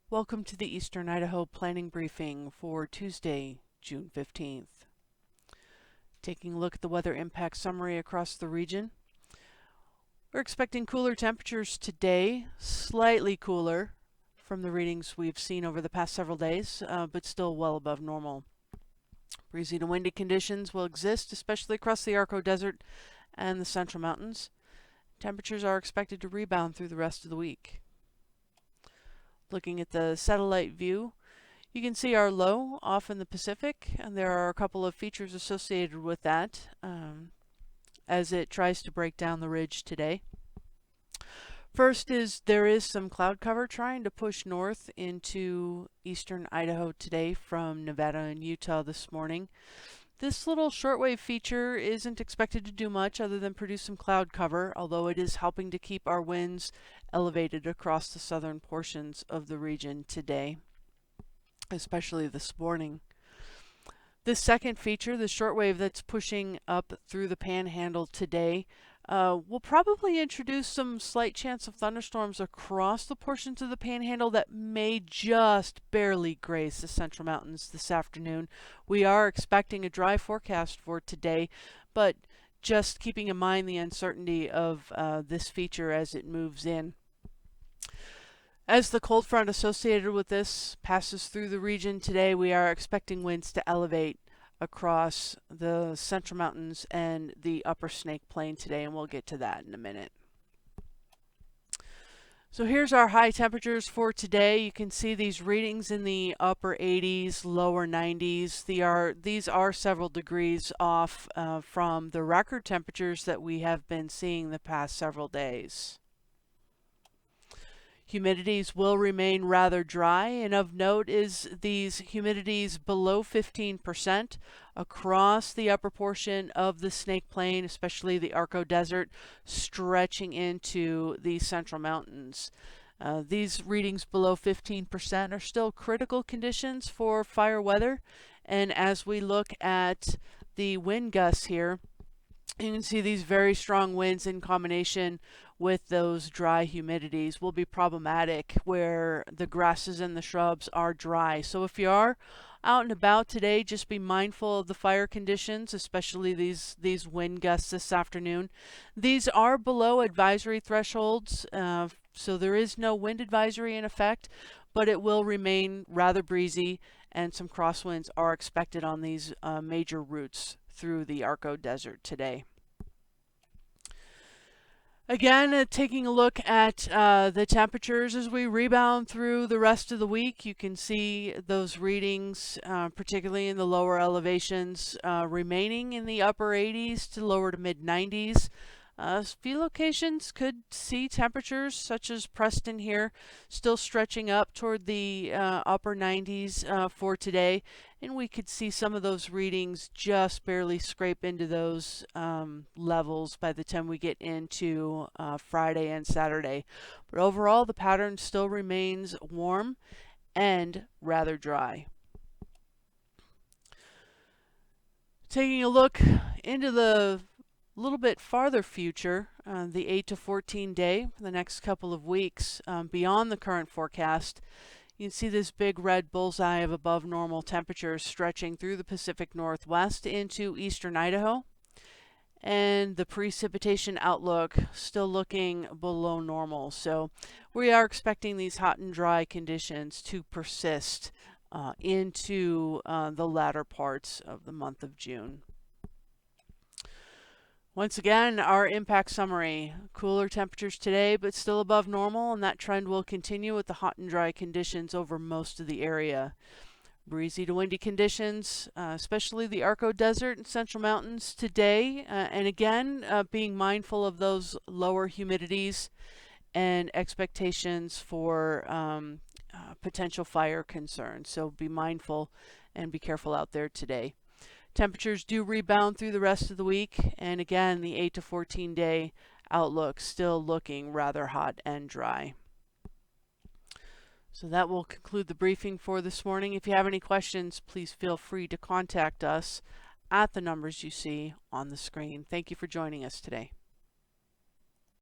Welcome to the Eastern Idaho Planning Briefing for Tuesday, June 15th. Taking a look at the weather impact summary across the region. We're expecting cooler temperatures today, slightly cooler from the readings we've seen over the past several days, but still well above normal. Breezy to windy conditions will exist, especially across the Arco Desert and the Central Mountains. Temperatures are expected to rebound through the rest of the week. Looking at the satellite view, you can see our low off in the Pacific, and there are a couple of features associated with that as it tries to break down the ridge today. First is there is some cloud cover trying to push north into eastern Idaho today from Nevada and Utah this morning. This little shortwave feature isn't expected to do much other than produce some cloud cover, although it is helping to keep our winds elevated across the southern portions of the region today, especially this morning. This second feature, the shortwave that's pushing up through the panhandle today, will probably introduce some slight chance of thunderstorms across the portions of the panhandle that may just barely graze the Central Mountains this afternoon. We are expecting a dry forecast for today, but just keeping in mind the uncertainty of this feature as it moves in. As the cold front associated with this passes through the region today, we are expecting winds to elevate across the Central Mountains and the Upper Snake Plain today, and we'll get to that in a minute. So here's our high temperatures for today. You can see these readings in the upper 80s, lower 90s. These are several degrees off from the record temperatures that we have been seeing the past several days. Humidities will remain rather dry, and of note is these humidities below 15% across the upper portion of the Snake Plain, especially the Arco Desert, stretching into the Central Mountains. These readings below 15% are still critical conditions for fire weather, and as we look at the wind gusts here, you can see these very strong winds in combination with those dry humidities will be problematic where the grasses and the shrubs are dry. So if you are out and about today, just be mindful of the fire conditions, especially these wind gusts this afternoon. These are below advisory thresholds, so there is no wind advisory in effect, but it will remain rather breezy, and some crosswinds are expected on these major routes through the Arco Desert today. Again, taking a look at the temperatures as we rebound through the rest of the week, you can see those readings, particularly in the lower elevations, remaining in the upper 80s to lower to mid 90s. A few locations could see temperatures such as Preston here still stretching up toward the upper 90s for today, and we could see some of those readings just barely scrape into those levels by the time we get into Friday and Saturday. But overall, the pattern still remains warm and rather dry. Taking a look into the little bit farther future, the 8 to 14 day for the next couple of weeks beyond the current forecast, you can see this big red bullseye of above normal temperatures stretching through the Pacific Northwest into eastern Idaho, and the precipitation outlook still looking below normal. So we are expecting these hot and dry conditions to persist into the latter parts of the month of June. Once again, our impact summary. Cooler temperatures today, but still above normal, and that trend will continue with the hot and dry conditions over most of the area. Breezy to windy conditions, especially the Arco Desert and Central Mountains today, and again, being mindful of those lower humidities and expectations for potential fire concerns. So be mindful and be careful out there today. Temperatures do rebound through the rest of the week, and again, the 8 to 14 day outlook still looking rather hot and dry. So that will conclude the briefing for this morning. If you have any questions, please feel free to contact us at the numbers you see on the screen. Thank you for joining us today.